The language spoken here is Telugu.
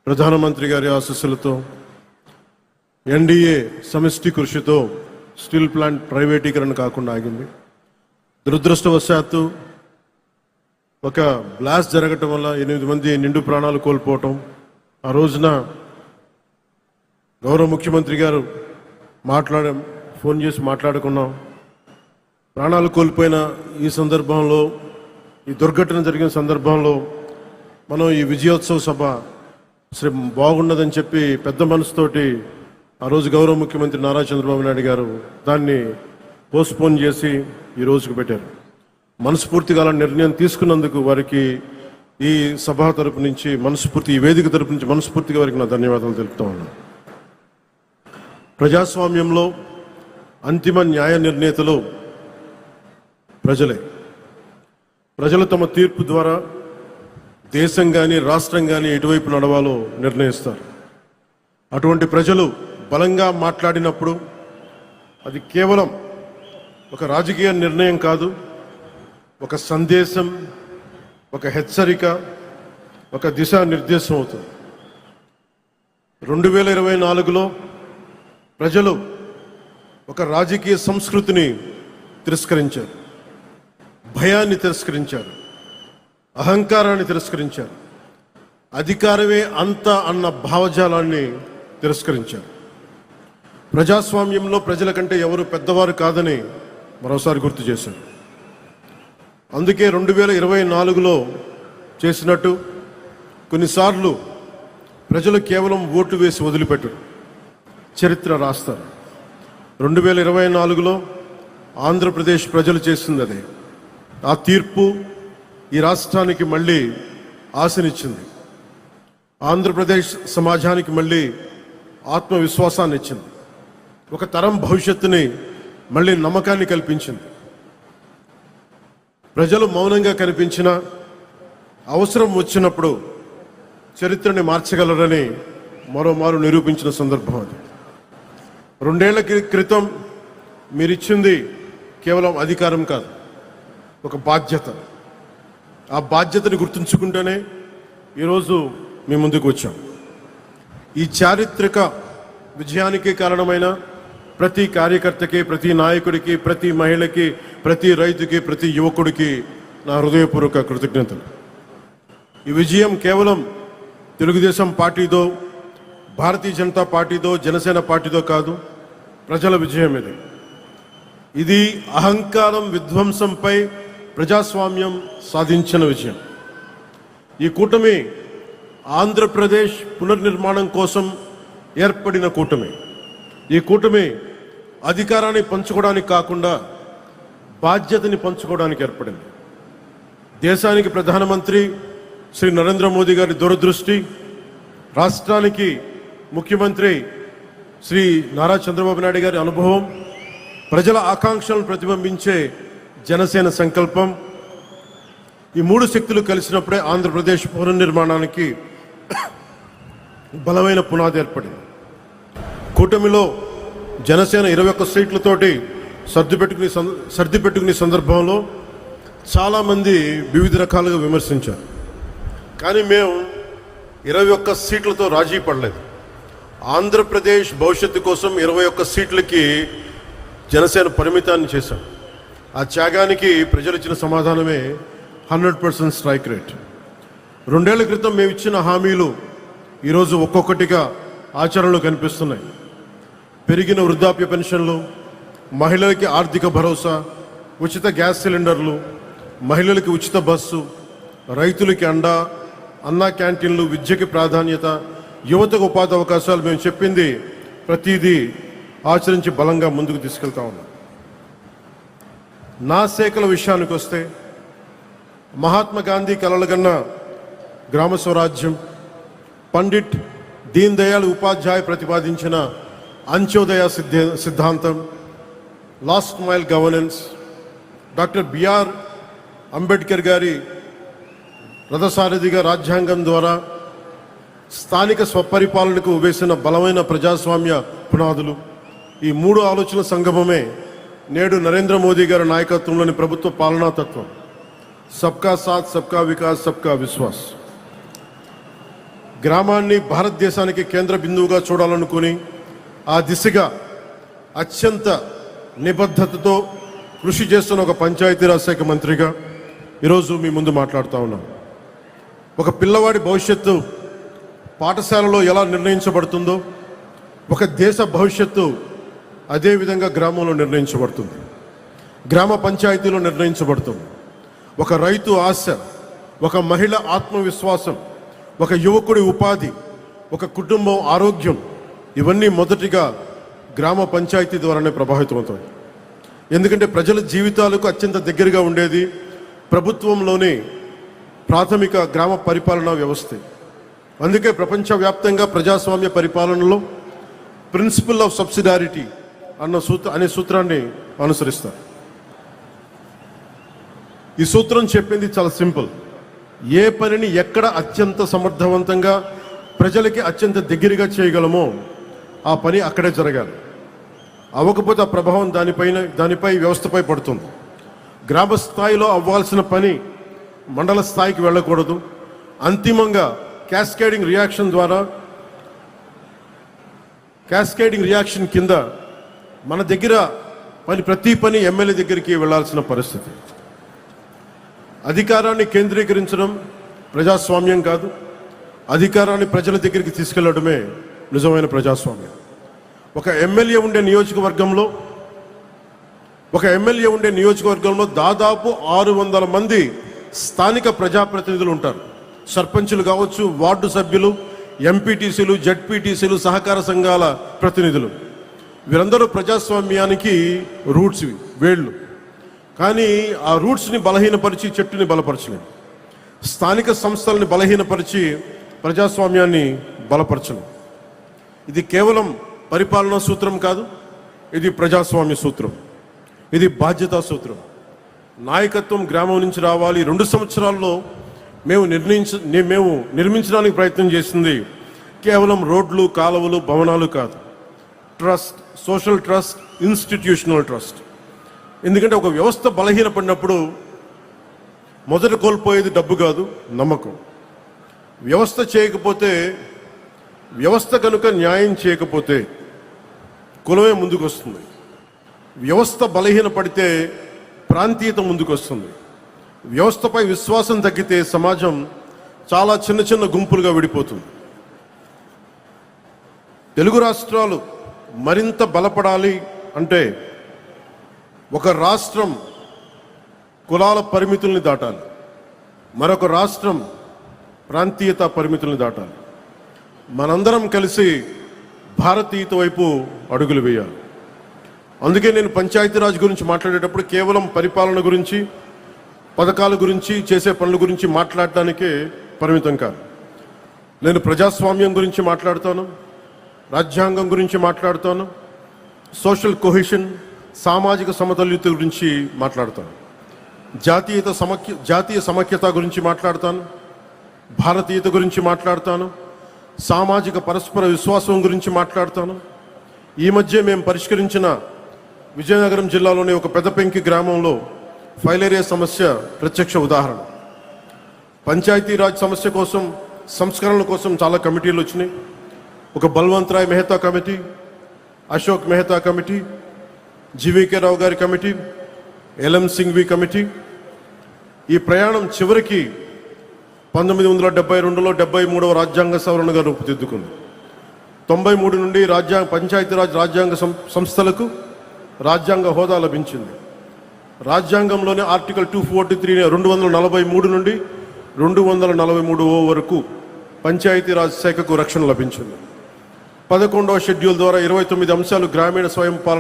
ప్రధానమంత్రి గారి ఆశీస్సులతో ఎన్డీఏ సమిష్టి కృషితో స్టీల్ ప్లాంట్ ప్రైవేటీకరణ కాకుండా ఆగింది. దురదృష్టవశాత్తు ఒక బ్లాస్ట్ జరగటం వల్ల 8 మంది నిండు ప్రాణాలు కోల్పోవటం, ఆ రోజున గౌరవ ముఖ్యమంత్రి గారు ఫోన్ చేసి మాట్లాడుకున్నాం. ప్రాణాలు కోల్పోయిన ఈ సందర్భంలో, ఈ దుర్ఘటన జరిగిన సందర్భంలో మనం ఈ విజయోత్సవ సభ బాగున్నదని చెప్పి పెద్ద మనసుతోటి ఆ రోజు గౌరవ ముఖ్యమంత్రి నారా చంద్రబాబు నాయుడు గారు దాన్ని పోస్ట్పోన్ చేసి ఈ రోజుకు పెట్టారు. మనస్ఫూర్తిగా అలా నిర్ణయం తీసుకున్నందుకు వారికి ఈ సభ తరపు నుంచి ఈ వేదిక తరపు నుంచి మనస్ఫూర్తిగా వారికి నా ధన్యవాదాలు తెలుపుతా ఉన్నాను. ప్రజాస్వామ్యంలో అంతిమ న్యాయ నిర్ణేతలు ప్రజలే. ప్రజలు తమ తీర్పు ద్వారా దేశం కానీ రాష్ట్రం కానీ ఎటువైపు నడవాలో నిర్ణయిస్తారు. అటువంటి ప్రజలు బలంగా మాట్లాడినప్పుడు అది కేవలం ఒక రాజకీయ నిర్ణయం కాదు, ఒక సందేశం, ఒక హెచ్చరిక, ఒక దిశానిర్దేశం అవుతుంది. 2024లో ప్రజలు ఒక రాజకీయ సంస్కృతిని తిరస్కరించారు, భయాన్ని తిరస్కరించారు, అహంకారాన్ని తిరస్కరించారు, అధికారమే అంత అన్న భావజాలాన్ని తిరస్కరించారు. ప్రజాస్వామ్యంలో ప్రజల కంటే ఎవరు పెద్దవారు కాదని మరోసారి గుర్తు చేశారు. అందుకే 2024లో చేసినట్టు కొన్నిసార్లు ప్రజలు కేవలం ఓటు వేసి వదిలిపెట్టరు, చరిత్ర రాస్తారు. 2024లో ఆంధ్రప్రదేశ్ ప్రజలు చేసింది అదే. ఆ తీర్పు ఈ రాష్ట్రానికి మళ్ళీ ఆశనిచ్చింది. ఆంధ్రప్రదేశ్ సమాజానికి మళ్ళీ ఆత్మవిశ్వాసాన్ని ఇచ్చింది. ఒక తరం భవిష్యత్తుని మళ్ళీ నమ్మకాన్ని కల్పించింది. ప్రజలు మౌనంగా కనిపించిన అవసరం వచ్చినప్పుడు చరిత్రని మార్చగలరని మరోమారు నిరూపించిన సందర్భం అది. 2 ఏళ్ల క్రితం మీరిచ్చింది కేవలం అధికారం కాదు, ఒక బాధ్యత. ఆ బాధ్యతని గుర్తుంచుకుంటూనే ఈరోజు మీ ముందుకు వచ్చాం. ఈ చారిత్రక విజయానికి కారణమైన ప్రతి కార్యకర్తకి, ప్రతి నాయకుడికి, ప్రతి మహిళకి, ప్రతి రైతుకి, ప్రతి యువకుడికి నా హృదయపూర్వక కృతజ్ఞతలు. ఈ విజయం కేవలం తెలుగుదేశం పార్టీదో, భారతీయ జనతా పార్టీదో, జనసేన పార్టీదో కాదు, ప్రజల విజయం ఇది. ఇది అహంకారం విధ్వంసంపై ప్రజాస్వామ్యం సాధించిన విజయం. ఈ కూటమి ఆంధ్రప్రదేశ్ పునర్నిర్మాణం కోసం ఏర్పడిన కూటమి. ఈ కూటమి అధికారాన్ని పంచుకోవడానికి కాకుండా బాధ్యతని పంచుకోవడానికి ఏర్పడింది. దేశానికి ప్రధానమంత్రి శ్రీ నరేంద్ర మోదీ గారి దూరదృష్టి, రాష్ట్రానికి ముఖ్యమంత్రి శ్రీ నారా చంద్రబాబు నాయుడు గారి అనుభవం, ప్రజల ఆకాంక్షలను ప్రతిబింబించే జనసేన సంకల్పం, ఈ 3 శక్తులు కలిసినప్పుడే ఆంధ్రప్రదేశ్ పునర్నిర్మాణానికి బలమైన పునాది కూటమిలో జనసేన 21 సీట్లతోటి సర్దిపెట్టుకునే సందర్భంలో చాలామంది వివిధ రకాలుగా విమర్శించారు. కానీ మేము 21 సీట్లతో రాజీ పడలేదు. ఆంధ్రప్రదేశ్ భవిష్యత్తు కోసం 21 సీట్లకి జనసేన పరిమితాన్ని చేశాం. ఆ త్యాగానికి ప్రజలు ఇచ్చిన సమాధానమే 100% స్ట్రైక్ రేట్. 2 ఏళ్ల క్రితం మేము ఇచ్చిన హామీలు ఈరోజు ఒక్కొక్కటిగా ఆచరణలో కనిపిస్తున్నాయి. పెరిగిన వృద్ధాప్య పెన్షన్లు, మహిళలకి ఆర్థిక భరోసా, ఉచిత గ్యాస్ సిలిండర్లు, మహిళలకి ఉచిత బస్సు, రైతులకి అండా, అన్నా క్యాంటీన్లు, విద్యకి ప్రాధాన్యత, యువతకు ఉపాధి అవకాశాలు. మేము చెప్పింది ప్రతిదీ ఆచరించి బలంగా ముందుకు తీసుకెళ్తా ఉన్నాం. నా శాఖల విషయానికి వస్తే మహాత్మా గాంధీ కలలుగన్న గ్రామ స్వరాజ్యం, పండిట్ దీన్ దయాళ్ ఉపాధ్యాయ ప్రతిపాదించిన అంత్యోదయ సిద్ధాంతం, last mile governance, doctor B R Ambedkar గారి రథసారథిగా రాజ్యాంగం ద్వారా స్థానిక స్వపరిపాలనకు వేసిన బలమైన ప్రజాస్వామ్య పునాదులు, ఈ 3 ఆలోచన సంగమమే నేడు నరేంద్ర మోదీ గారి నాయకత్వంలోని ప్రభుత్వ పాలనా తత్వం. సబ్కా సాత్, సబ్కా వికాస్, సబ్కా విశ్వాస్. గ్రామాన్ని భారతదేశానికి కేంద్ర బిందువుగా చూడాలనుకుని ఆ దిశగా అత్యంత నిబద్ధతతో కృషి చేస్తున్న ఒక పంచాయతీరాజ్ శాఖ మంత్రిగా ఈరోజు మీ ముందు మాట్లాడుతూ ఉన్నాం. ఒక పిల్లవాడి భవిష్యత్తు పాఠశాలలో ఎలా నిర్ణయించబడుతుందో ఒక దేశ భవిష్యత్తు అదేవిధంగా గ్రామంలో నిర్ణయించబడుతుంది, గ్రామ పంచాయతీలో నిర్ణయించబడుతుంది. ఒక రైతు ఆశ, ఒక మహిళ ఆత్మవిశ్వాసం, ఒక యువకుడి ఉపాధి, ఒక కుటుంబం ఆరోగ్యం, ఇవన్నీ మొదటిగా గ్రామ పంచాయతీ ద్వారానే ప్రభావితమవుతాయి. ఎందుకంటే ప్రజల జీవితాలకు అత్యంత దగ్గరగా ఉండేది ప్రభుత్వంలోని ప్రాథమిక గ్రామ పరిపాలనా వ్యవస్థ. అందుకే ప్రపంచవ్యాప్తంగా ప్రజాస్వామ్య పరిపాలనలో ప్రిన్సిపల్ ఆఫ్ సబ్సిడారిటీ అనే సూత్రాన్ని అనుసరిస్తారు. ఈ సూత్రం చెప్పింది చాలా సింపుల్. ఏ పనిని ఎక్కడ అత్యంత సమర్థవంతంగా ప్రజలకి అత్యంత దగ్గరగా చేయగలమో ఆ పని అక్కడే జరగాలి. అవ్వకపోతే ఆ ప్రభావం దానిపై వ్యవస్థపై పడుతుంది. గ్రామ స్థాయిలో అవ్వాల్సిన పని మండల స్థాయికి వెళ్ళకూడదు. అంతిమంగా క్యాస్కేడింగ్ రియాక్షన్ కింద మన దగ్గర ప్రతి పని ఎమ్మెల్యే దగ్గరికి వెళ్ళాల్సిన పరిస్థితి. అధికారాన్ని కేంద్రీకరించడం ప్రజాస్వామ్యం కాదు, అధికారాన్ని ప్రజల దగ్గరికి తీసుకెళ్లడమే నిజమైన ప్రజాస్వామ్యం. ఒక ఎమ్మెల్యే ఉండే నియోజకవర్గంలో దాదాపు 600 మంది స్థానిక ప్రజాప్రతినిధులు ఉంటారు. సర్పంచులు కావచ్చు, వార్డు సభ్యులు, ఎంపీటీసీలు, జడ్పీటీసీలు, సహకార సంఘాల ప్రతినిధులు. వీరందరూ ప్రజాస్వామ్యానికి రూట్స్, వేళ్ళు. కానీ ఆ రూట్స్ని బలహీనపరిచి చెట్టుని బలపరచలేదు. స్థానిక సంస్థలని బలహీనపరిచి ప్రజాస్వామ్యాన్ని బలపరచలేదు. ఇది కేవలం పరిపాలనా సూత్రం కాదు, ఇది ప్రజాస్వామ్య సూత్రం, ఇది బాధ్యతా సూత్రం. నాయకత్వం గ్రామం నుంచి రావాలి. 2 సంవత్సరాల్లో మేము నిర్మించడానికి ప్రయత్నం చేసింది కేవలం రోడ్లు, కాలువలు, భవనాలు కాదు. Trust, social trust, institutional trust. ఎందుకంటే ఒక వ్యవస్థ బలహీనపడినప్పుడు మొదట కోల్పోయేది డబ్బు కాదు, నమ్మకం. వ్యవస్థ కనుక న్యాయం చేయకపోతే కులమే ముందుకు వస్తుంది. వ్యవస్థ బలహీనపడితే ప్రాంతీయత ముందుకు వస్తుంది. వ్యవస్థపై విశ్వాసం తగ్గితే సమాజం చాలా చిన్న చిన్న గుంపులుగా విడిపోతుంది. తెలుగు రాష్ట్రాలు మరింత బలపడాలి అంటే ఒక రాష్ట్రం కులాల పరిమితుల్ని దాటాలి, మరొక రాష్ట్రం ప్రాంతీయత పరిమితుల్ని దాటాలి. మనందరం కలిసి భారతీయత వైపు అడుగులు వేయాలి. అందుకే నేను పంచాయతీరాజ్ గురించి మాట్లాడేటప్పుడు కేవలం పరిపాలన గురించి, పథకాల గురించి, చేసే పనుల గురించి మాట్లాడటానికే పరిమితం కాదు. నేను ప్రజాస్వామ్యం గురించి మాట్లాడుతాను, రాజ్యాంగం గురించి మాట్లాడుతాను, సోషల్ కొహెషన్, సామాజిక సమతుల్యత గురించి మాట్లాడతాను, జాతీయ సమైక్యత గురించి మాట్లాడతాను, భారతీయత గురించి మాట్లాడతాను, సామాజిక పరస్పర విశ్వాసం గురించి మాట్లాడతాను. ఈ మధ్య మేము పరిష్కరించిన విజయనగరం జిల్లాలోని ఒక పెద్దపెంకి గ్రామంలో ఫైలేరియా సమస్య ప్రత్యక్ష ఉదాహరణ. పంచాయతీరాజ్ సమస్య కోసం, సంస్కరణల కోసం చాలా కమిటీలు వచ్చినాయి. ఒక Balwant Rai Mehta committee, Ashok Mehta committee, GVK Rao గారి కమిటీ, ఎల్ఎం సింఘ్వి కమిటీ. ఈ ప్రయాణం చివరికి 1972లో 73వ రాజ్యాంగ సవరణగా రూపుదిద్దుకుంది. 93 నుండి పంచాయతీరాజ్ రాజ్యాంగ సంస్థలకు రాజ్యాంగ హోదా లభించింది. రాజ్యాంగంలోని ఆర్టికల్ 243 243 నుండి 243 వరకు పంచాయతీరాజ్ శాఖకు రక్షణ లభించింది. 11వ షెడ్యూల్ ద్వారా 29 అంశాలు గ్రామీణ స్వయం పాలన